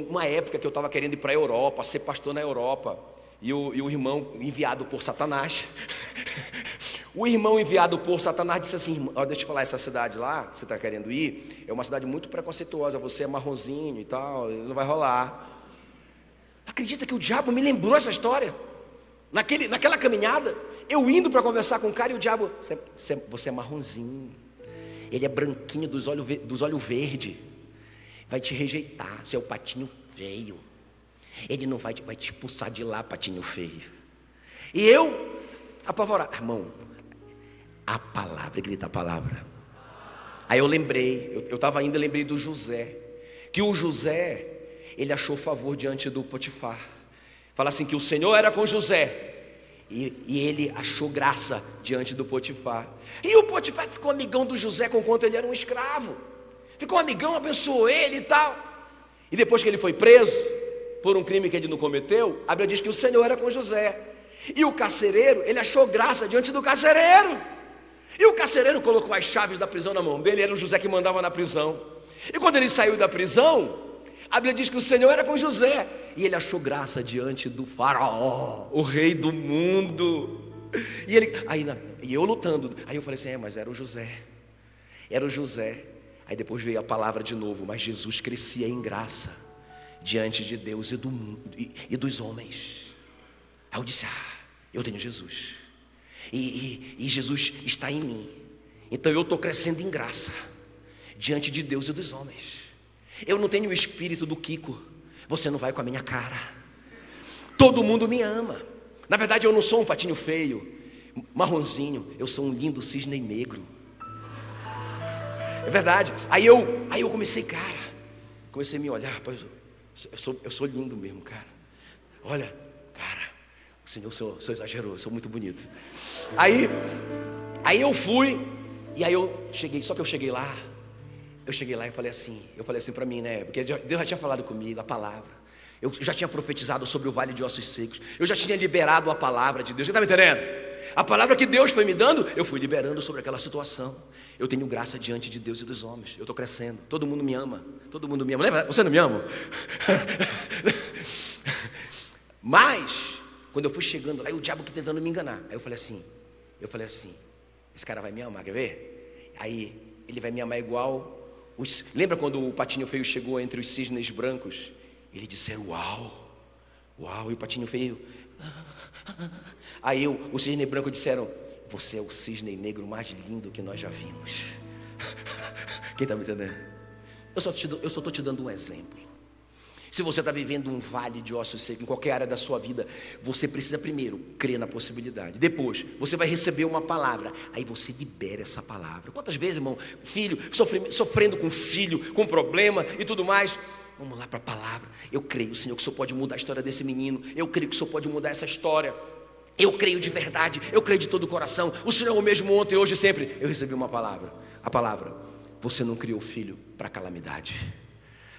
uma época que eu estava querendo ir para a Europa, ser pastor na Europa, e o irmão enviado por Satanás, o irmão enviado por Satanás disse assim, deixa eu te falar, essa cidade lá, que você está querendo ir, é uma cidade muito preconceituosa, você é marronzinho e tal, não vai rolar. Acredita que o diabo me lembrou essa história? Naquela caminhada, eu indo para conversar com o cara, e o diabo, você é marronzinho, ele é branquinho, dos olhos verdes, vai te rejeitar, seu patinho feio. Ele não vai te expulsar de lá, patinho feio. E eu, apavorado, irmão, a palavra, grita a palavra. Aí eu lembrei, eu estava ainda, lembrei do José, que o José, ele achou favor diante do Potifar. Fala assim, que o Senhor era com José, e ele achou graça diante do Potifar. E o Potifar ficou amigão do José, conquanto ele era um escravo. Ficou amigão, abençoou ele e tal. E depois que ele foi preso, por um crime que ele não cometeu, a Bíblia diz que o Senhor era com José. E o carcereiro, ele achou graça diante do carcereiro. E o carcereiro colocou as chaves da prisão na mão dele, era o José que mandava na prisão. E quando ele saiu da prisão, a Bíblia diz que o Senhor era com José. E ele achou graça diante do faraó, o rei do mundo. E eu lutando. Aí eu falei assim, mas era o José. Era o José. Aí depois veio a palavra de novo, mas Jesus crescia em graça diante de Deus e do mundo e dos homens. Aí eu disse, eu tenho Jesus. E Jesus está em mim. Então eu estou crescendo em graça diante de Deus e dos homens. Eu não tenho o espírito do Kiko. Você não vai com a minha cara. Todo mundo me ama. Na verdade eu não sou um patinho feio, marronzinho. Eu sou um lindo cisne negro. É verdade. Aí eu comecei, comecei a me olhar. Rapaz, eu sou lindo mesmo, cara. Olha, cara, o Senhor, sou exagerou, sou muito bonito. Aí eu fui, e aí eu cheguei, só que eu cheguei lá e falei assim para mim, né? Porque Deus já tinha falado comigo, a palavra. Eu já tinha profetizado sobre o vale de ossos secos. Eu já tinha liberado a palavra de Deus. Você está me entendendo? A palavra que Deus foi me dando, eu fui liberando sobre aquela situação. Eu tenho graça diante de Deus e dos homens. Eu estou crescendo. Todo mundo me ama. Todo mundo me ama. Lembra? Você não me ama? Mas, quando eu fui chegando lá, o diabo que tentando me enganar. Aí eu falei assim, esse cara vai me amar, quer ver? Aí ele vai me amar igual. Lembra quando o patinho feio chegou entre os cisnes brancos? Ele disse, uau, e o patinho feio. Aí o cisne branco disseram, você é o cisne negro mais lindo que nós já vimos. Quem está me entendendo? Eu só estou te dando um exemplo. Se você está vivendo um vale de ossos secos em qualquer área da sua vida, você precisa primeiro crer na possibilidade. Depois, você vai receber uma palavra. Aí você libera essa palavra. Quantas vezes, irmão, filho, sofrendo com filho, com problema e tudo mais. Vamos lá para a palavra. Eu creio, Senhor, que o Senhor pode mudar a história desse menino. Eu creio que o Senhor pode mudar essa história. Eu creio de verdade, eu creio de todo o coração. O Senhor é o mesmo ontem, hoje e sempre. Eu recebi uma palavra. A palavra, você não criou filho para calamidade.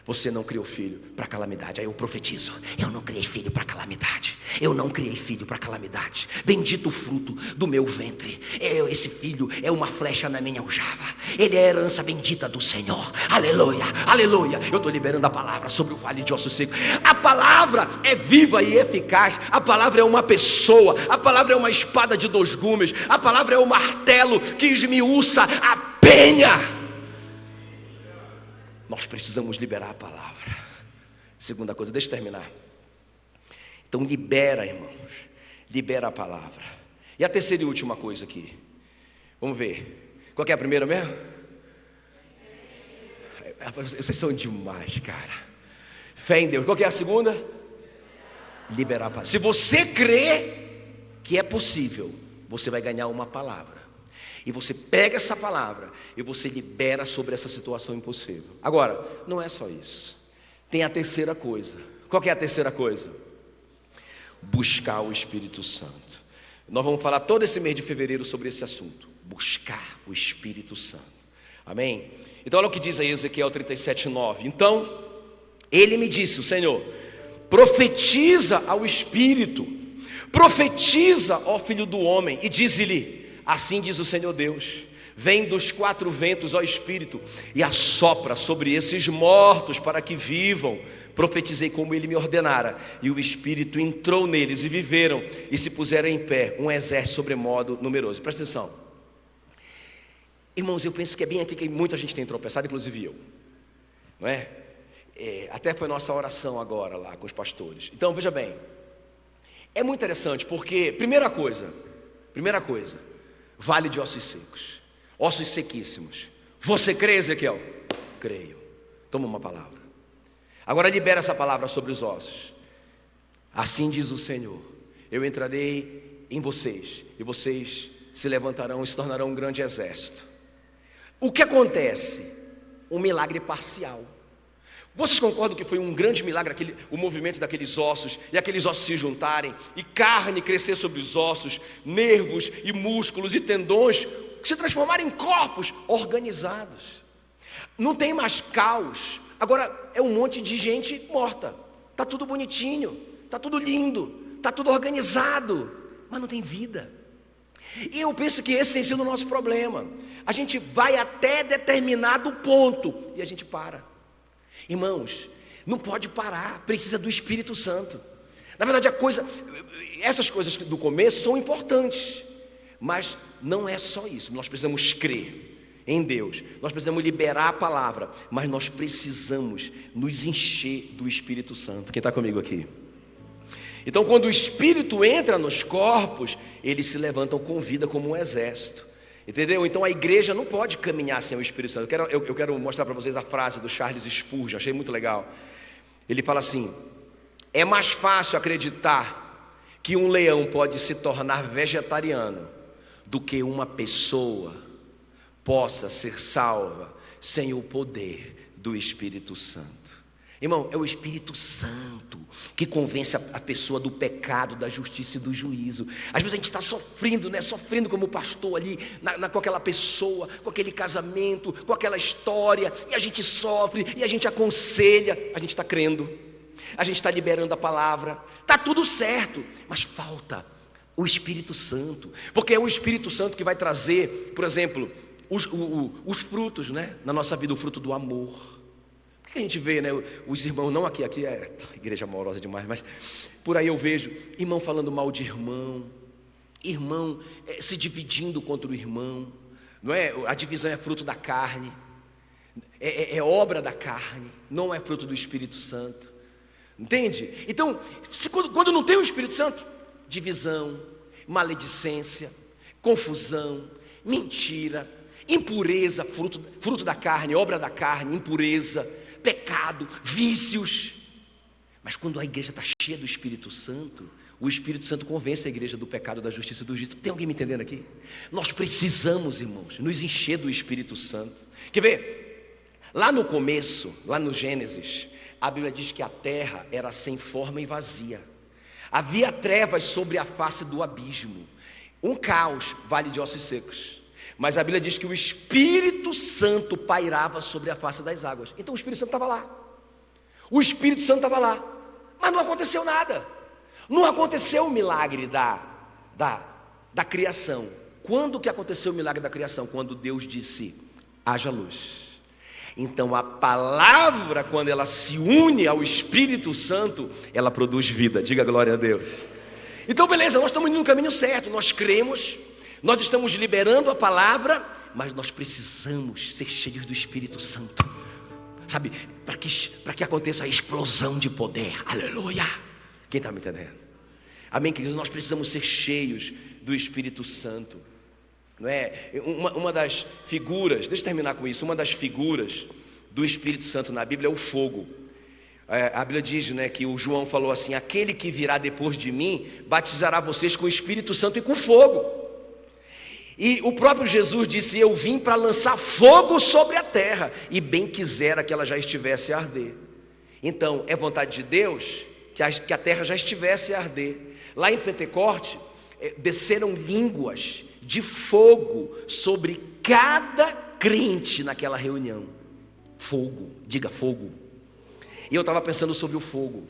Você não criou filho para calamidade. Aí eu profetizo, eu não criei filho para calamidade. Eu não criei filho para calamidade. Bendito o fruto do meu ventre. Esse filho é uma flecha na minha aljava. Ele é a herança bendita do Senhor. Aleluia, aleluia. Eu estou liberando a palavra sobre o vale de ossos secos. A palavra é viva e eficaz. A palavra é uma pessoa. A palavra é uma espada de 2 gumes. A palavra é o martelo que esmiuça a penha. Nós precisamos liberar a palavra. Segunda coisa, deixa eu terminar. Então libera, irmãos. Libera a palavra. E a terceira e última coisa aqui. Vamos ver. Qual que é a primeira mesmo? Vocês são demais, cara. Fé em Deus. Qual que é a segunda? Liberar a palavra. Se você crê que é possível, você vai ganhar uma palavra. E você pega essa palavra e você libera sobre essa situação impossível. Agora, não é só isso. Tem a terceira coisa. Qual que é a terceira coisa? Buscar o Espírito Santo. Nós vamos falar todo esse mês de fevereiro sobre esse assunto. Buscar o Espírito Santo. Amém? Então olha o que diz aí Ezequiel 37:9. Então, ele me disse, o Senhor, profetiza ao Espírito, profetiza ao Filho do Homem e diz-lhe, assim diz o Senhor Deus, vem dos 4 ventos, ó Espírito, e assopra sobre esses mortos para que vivam. Profetizei como ele me ordenara, e o Espírito entrou neles e viveram, e se puseram em pé um exército sobremodo numeroso. Presta atenção, irmãos, eu penso que é bem aqui que muita gente tem tropeçado, inclusive eu, não é? Até foi nossa oração agora lá com os pastores. Então veja bem, é muito interessante porque, primeira coisa, vale de ossos secos, ossos sequíssimos. Você crê, Ezequiel? Creio. Toma uma palavra. Agora libera essa palavra sobre os ossos. Assim diz o Senhor: eu entrarei em vocês, e vocês se levantarão e se tornarão um grande exército. O que acontece? Um milagre parcial. Vocês concordam que foi um grande milagre o movimento daqueles ossos, e aqueles ossos se juntarem, e carne crescer sobre os ossos, nervos e músculos e tendões se transformarem em corpos organizados? Não tem mais caos. Agora é um monte de gente morta. Está tudo bonitinho, está tudo lindo, está tudo organizado, mas não tem vida. E eu penso que esse tem sido o nosso problema. A gente vai até determinado ponto e a gente para. Irmãos, não pode parar, precisa do Espírito Santo. Na verdade, essas coisas do começo são importantes, mas não é só isso. Nós precisamos crer em Deus, nós precisamos liberar a palavra, mas nós precisamos nos encher do Espírito Santo. Quem está comigo aqui? Então, quando o Espírito entra nos corpos, eles se levantam com vida como um exército. Entendeu? Então a igreja não pode caminhar sem o Espírito Santo. Eu quero mostrar para vocês a frase do Charles Spurgeon, achei muito legal. Ele fala assim: é mais fácil acreditar que um leão pode se tornar vegetariano do que uma pessoa possa ser salva sem o poder do Espírito Santo. Irmão, é o Espírito Santo que convence a pessoa do pecado, da justiça e do juízo. Às vezes a gente está sofrendo, né? Sofrendo como pastor ali, com aquela pessoa, com aquele casamento, com aquela história, e a gente sofre, e a gente aconselha, a gente está crendo, a gente está liberando a palavra, está tudo certo, mas falta o Espírito Santo, porque é o Espírito Santo que vai trazer, por exemplo, os frutos, né? Na nossa vida, o fruto do amor. Que a gente vê, né, os irmãos, não aqui é igreja amorosa demais, mas por aí eu vejo irmão falando mal de irmão se dividindo contra o irmão, não é? A divisão é fruto da carne, é obra da carne, não é fruto do Espírito Santo, entende? Então, quando não tem o Espírito Santo, divisão, maledicência, confusão, mentira, impureza, fruto da carne, obra da carne, impureza, pecado, vícios. Mas quando a igreja está cheia do Espírito Santo, o Espírito Santo convence a igreja do pecado, da justiça e do juízo. Tem alguém me entendendo aqui? Nós precisamos, irmãos, nos encher do Espírito Santo. Quer ver? Lá no começo, lá no Gênesis, a Bíblia diz que a terra era sem forma e vazia. Havia trevas sobre a face do abismo, um caos, vale de ossos secos. Mas a Bíblia diz que o Espírito Santo pairava sobre a face das águas. Então o Espírito Santo estava lá. O Espírito Santo estava lá. Mas não aconteceu nada. Não aconteceu o milagre da criação. Quando que aconteceu o milagre da criação? Quando Deus disse: haja luz. Então a palavra, quando ela se une ao Espírito Santo, ela produz vida. Diga glória a Deus. Então beleza, nós estamos indo no caminho certo. Nós cremos, nós estamos liberando a palavra, mas nós precisamos ser cheios do Espírito Santo, sabe, para que aconteça a explosão de poder. Aleluia. Quem está me entendendo? Amém, queridos? Nós precisamos ser cheios do Espírito Santo, não é? Uma das figuras, deixa eu terminar com isso, uma das figuras do Espírito Santo na Bíblia é o fogo. A Bíblia diz, né, que o João falou assim: aquele que virá depois de mim batizará vocês com o Espírito Santo e com fogo. E o próprio Jesus disse: eu vim para lançar fogo sobre a terra, e bem quisera que ela já estivesse a arder. Então é vontade de Deus que a terra já estivesse a arder. Lá em Pentecoste desceram línguas de fogo sobre cada crente naquela reunião. Fogo, diga fogo. E eu estava pensando sobre o fogo.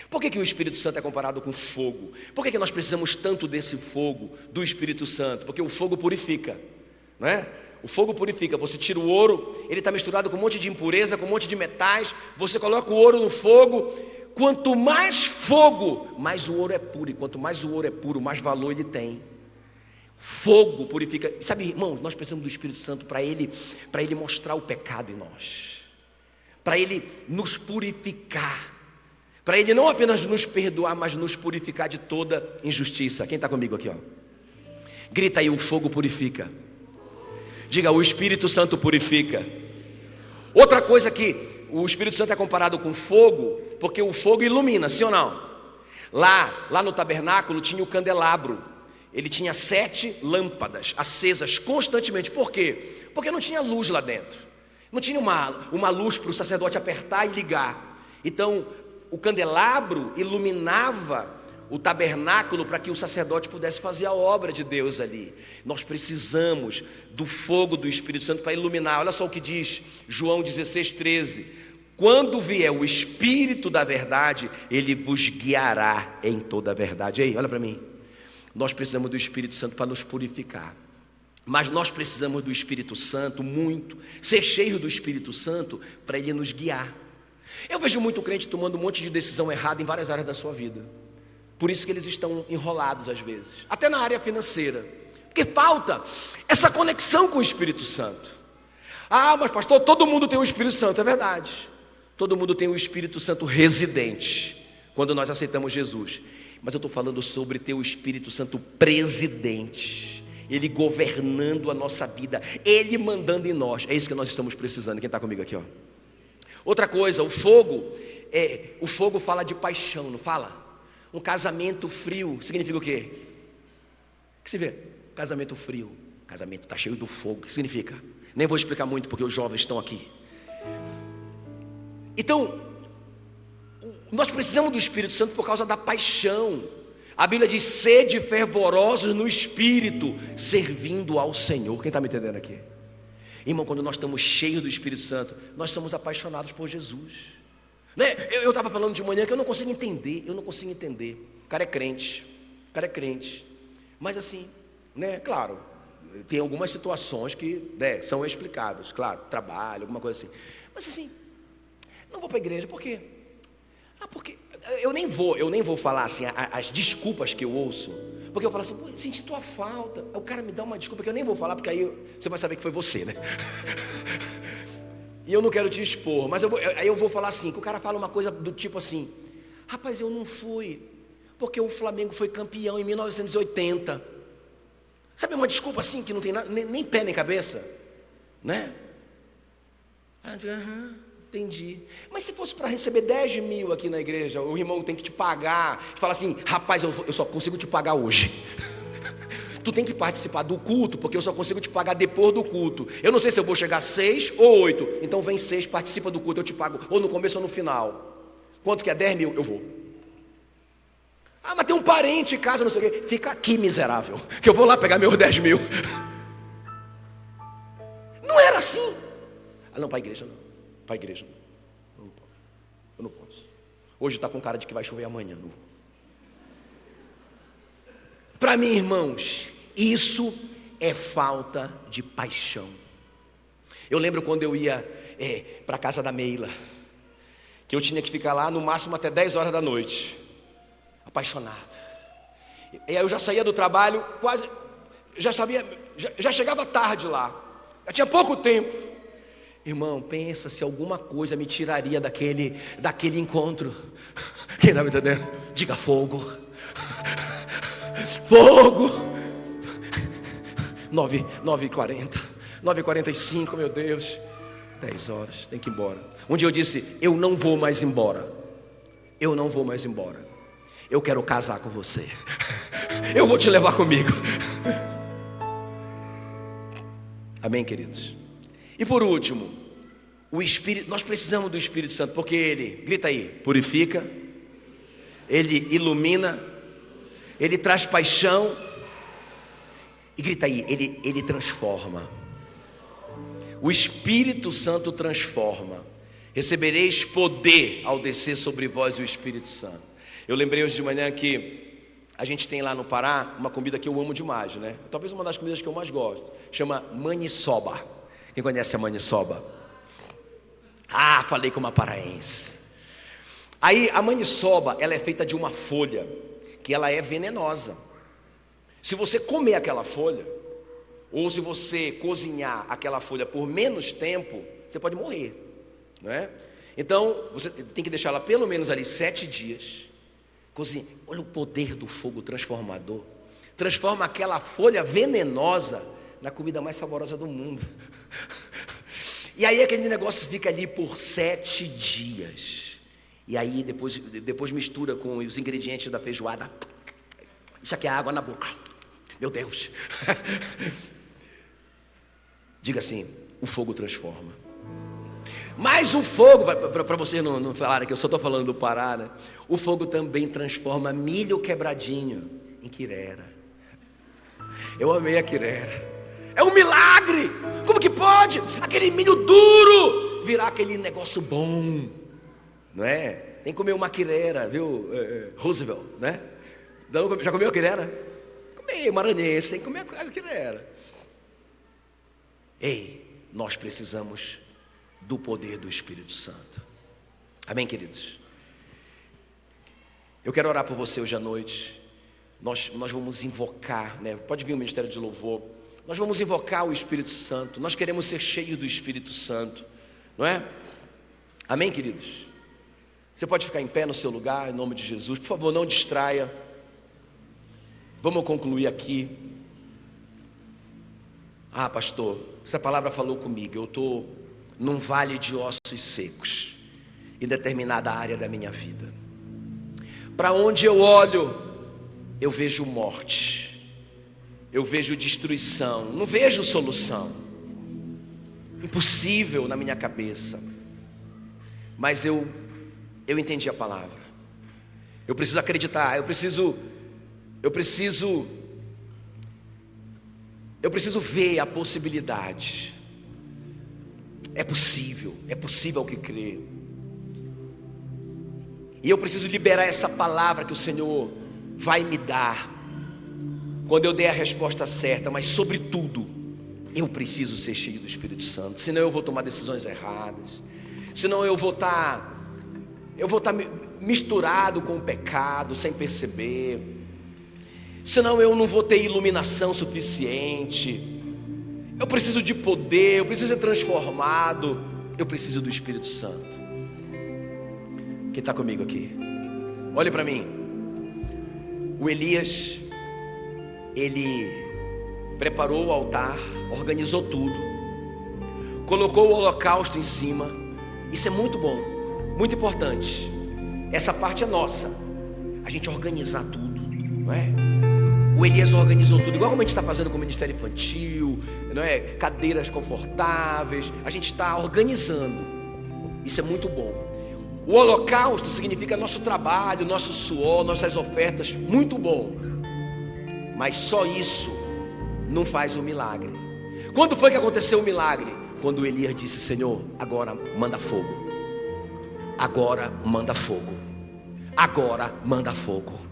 Por que o Espírito Santo é comparado com fogo? Por que nós precisamos tanto desse fogo do Espírito Santo? Porque o fogo purifica, não é? O fogo purifica. Você tira o ouro, ele está misturado com um monte de impureza, com um monte de metais. Você coloca o ouro no fogo. Quanto mais fogo, mais o ouro é puro. E quanto mais o ouro é puro, mais valor ele tem. Fogo purifica. Sabe, irmãos, nós precisamos do Espírito Santo para ele mostrar o pecado em nós, para ele nos purificar, para ele não apenas nos perdoar, mas nos purificar de toda injustiça. Quem está comigo aqui, ó? Grita aí: o fogo purifica. Diga: o Espírito Santo purifica. Outra coisa que o Espírito Santo é comparado com fogo, porque o fogo ilumina, sim ou não? Lá no tabernáculo tinha o candelabro. Ele tinha 7 lâmpadas acesas constantemente. Por quê? Porque não tinha luz lá dentro. Não tinha uma luz para o sacerdote apertar e ligar. Então, o candelabro iluminava o tabernáculo para que o sacerdote pudesse fazer a obra de Deus ali. Nós precisamos do fogo do Espírito Santo para iluminar. Olha só o que diz João 16:13. Quando vier o Espírito da verdade, ele vos guiará em toda a verdade. Ei, olha para mim. Nós precisamos do Espírito Santo para nos purificar. Mas nós precisamos do Espírito Santo muito, ser cheio do Espírito Santo para ele nos guiar. Eu vejo muito crente tomando um monte de decisão errada em várias áreas da sua vida. Por isso que eles estão enrolados às vezes, até na área financeira, porque falta essa conexão com o Espírito Santo. Ah, mas pastor, todo mundo tem o Espírito Santo. É verdade, todo mundo tem o Espírito Santo residente quando nós aceitamos Jesus. Mas eu estou falando sobre ter o Espírito Santo presidente, ele governando a nossa vida, ele mandando em nós. É isso que nós estamos precisando. Quem está comigo aqui, ó? Outra coisa, o fogo fala de paixão, não fala? Um casamento frio significa o quê? O que se vê? Casamento frio. Casamento está cheio do fogo. O que significa? Nem vou explicar muito porque os jovens estão aqui. Então, nós precisamos do Espírito Santo por causa da paixão. A Bíblia diz: sede fervorosos no Espírito, servindo ao Senhor. Quem está me entendendo aqui? Irmão, quando nós estamos cheios do Espírito Santo, nós somos apaixonados por Jesus. Eu estava falando de manhã que eu não consigo entender. O cara é crente, mas assim, claro, tem algumas situações que são explicáveis, claro, trabalho, alguma coisa assim. Mas assim, não vou para a igreja, por quê? Porque eu nem vou falar assim as desculpas que eu ouço, porque eu falo assim: pô, senti tua falta. O cara me dá uma desculpa que eu nem vou falar, porque aí você vai saber que foi você, né? E eu não quero te expor, mas aí eu vou falar assim, que o cara fala uma coisa do tipo assim: rapaz, eu não fui, porque o Flamengo foi campeão em 1980. Sabe uma desculpa assim, que não tem nada, nem pé nem cabeça, né? Entendi. Mas se fosse para receber 10 mil aqui na igreja, o irmão tem que te pagar, fala assim: rapaz, eu só consigo te pagar hoje. Tu tem que participar do culto, porque eu só consigo te pagar depois do culto. Eu não sei se eu vou chegar 6 ou 8. Então vem 6, participa do culto, eu te pago ou no começo ou no final. Quanto que é? 10 mil? Eu vou. Ah, mas tem um parente em casa, não sei o quê. Fica aqui, miserável, que eu vou lá pegar meus 10 mil. Não era assim. Ah, não, para a igreja não. Para a igreja não. Eu não posso. Hoje está com cara de que vai chover amanhã. Não vou. Para mim, irmãos, isso é falta de paixão. Eu lembro quando eu ia para a casa da Meila, que eu tinha que ficar lá no máximo até 10 horas da noite, apaixonado. E aí eu já saía do trabalho, quase, já chegava tarde lá, já tinha pouco tempo. Irmão, pensa se alguma coisa me tiraria daquele encontro. Quem está me entendendo? Diga fogo. Fogo. 9h40, 9h45, meu Deus. 10 horas, tem que ir embora. Um dia eu disse: eu não vou mais embora. Eu quero casar com você. Eu vou te levar comigo. Amém, queridos? E por último, o Espírito, nós precisamos do Espírito Santo, porque ele, grita aí, purifica, ele ilumina, ele traz paixão, e grita aí, ele transforma. O Espírito Santo transforma. Recebereis poder ao descer sobre vós o Espírito Santo. Eu lembrei hoje de manhã que a gente tem lá no Pará uma comida que eu amo demais, né? Talvez uma das comidas que eu mais gosto. Chama maniçoba. Quem conhece a maniçoba? Ah, falei com uma paraense. Aí a maniçoba, ela é feita de uma folha que ela é venenosa. Se você comer aquela folha, ou se você cozinhar aquela folha por menos tempo, você pode morrer, não é? Então, você tem que deixar ela pelo menos ali 7 dias. Cozinha. Olha o poder do fogo transformador. Transforma aquela folha venenosa na comida mais saborosa do mundo. E aí aquele negócio fica ali por 7 dias. E aí depois mistura com os ingredientes da feijoada. Isso aqui é água na boca. Meu Deus. Diga assim: o fogo transforma. Mas o fogo, para vocês não falarem que eu só estou falando do Pará, né? O fogo também transforma milho quebradinho em quirera. Eu amei a quirera. É um milagre. Como que pode aquele milho duro virar aquele negócio bom? Não é? Tem que comer uma quirera, viu, Roosevelt, né? Já comeu a quirera? Comi, maranhense, tem que comer a quirera. Ei, nós precisamos do poder do Espírito Santo. Amém, queridos? Eu quero orar por você hoje à noite. Nós vamos invocar, né? Pode vir o Ministério de Louvor. Nós vamos invocar o Espírito Santo. Nós queremos ser cheios do Espírito Santo, não é? Amém, queridos? Você pode ficar em pé no seu lugar, em nome de Jesus. Por favor, não distraia. Vamos concluir aqui. Ah, pastor, essa palavra falou comigo. Eu estou num vale de ossos secos, em determinada área da minha vida. Para onde eu olho, eu vejo morte, eu vejo destruição, não vejo solução. Impossível na minha cabeça. Mas eu entendi a palavra. Eu preciso acreditar, eu preciso ver a possibilidade. É possível que crê. E eu preciso liberar essa palavra que o Senhor vai me dar quando eu der a resposta certa. Mas sobretudo, eu preciso ser cheio do Espírito Santo. Senão eu vou tomar decisões erradas. Senão eu vou estar misturado com o pecado sem perceber. Senão eu não vou ter iluminação suficiente. Eu preciso de poder, eu preciso ser transformado. Eu preciso do Espírito Santo. Quem está comigo aqui? Olhe para mim. O Elias, ele preparou o altar, organizou tudo, colocou o holocausto em cima. Isso é muito bom, muito importante. Essa parte é nossa, a gente organizar tudo, não é? O Elias organizou tudo, igual como a gente está fazendo com o Ministério Infantil, não é? Cadeiras confortáveis, a gente está organizando. Isso é muito bom. O holocausto significa nosso trabalho, nosso suor, nossas ofertas, muito bom. Mas só isso não faz o milagre. Quando foi que aconteceu o milagre? Quando Elias disse: Senhor, agora manda fogo. Agora manda fogo. Agora manda fogo.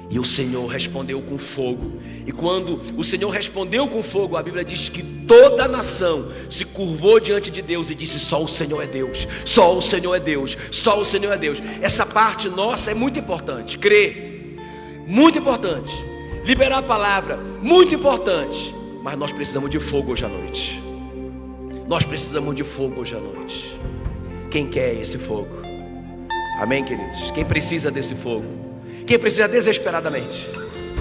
E o Senhor respondeu com fogo. E quando o Senhor respondeu com fogo, a Bíblia diz que toda a nação se curvou diante de Deus e disse: só o Senhor é Deus, só o Senhor é Deus, só o Senhor é Deus. Essa parte nossa é muito importante. Crer, muito importante. Liberar a palavra, muito importante. Mas nós precisamos de fogo hoje à noite. Nós precisamos de fogo hoje à noite. Quem quer esse fogo? Amém, queridos? Quem precisa desse fogo? Quem precisa desesperadamente?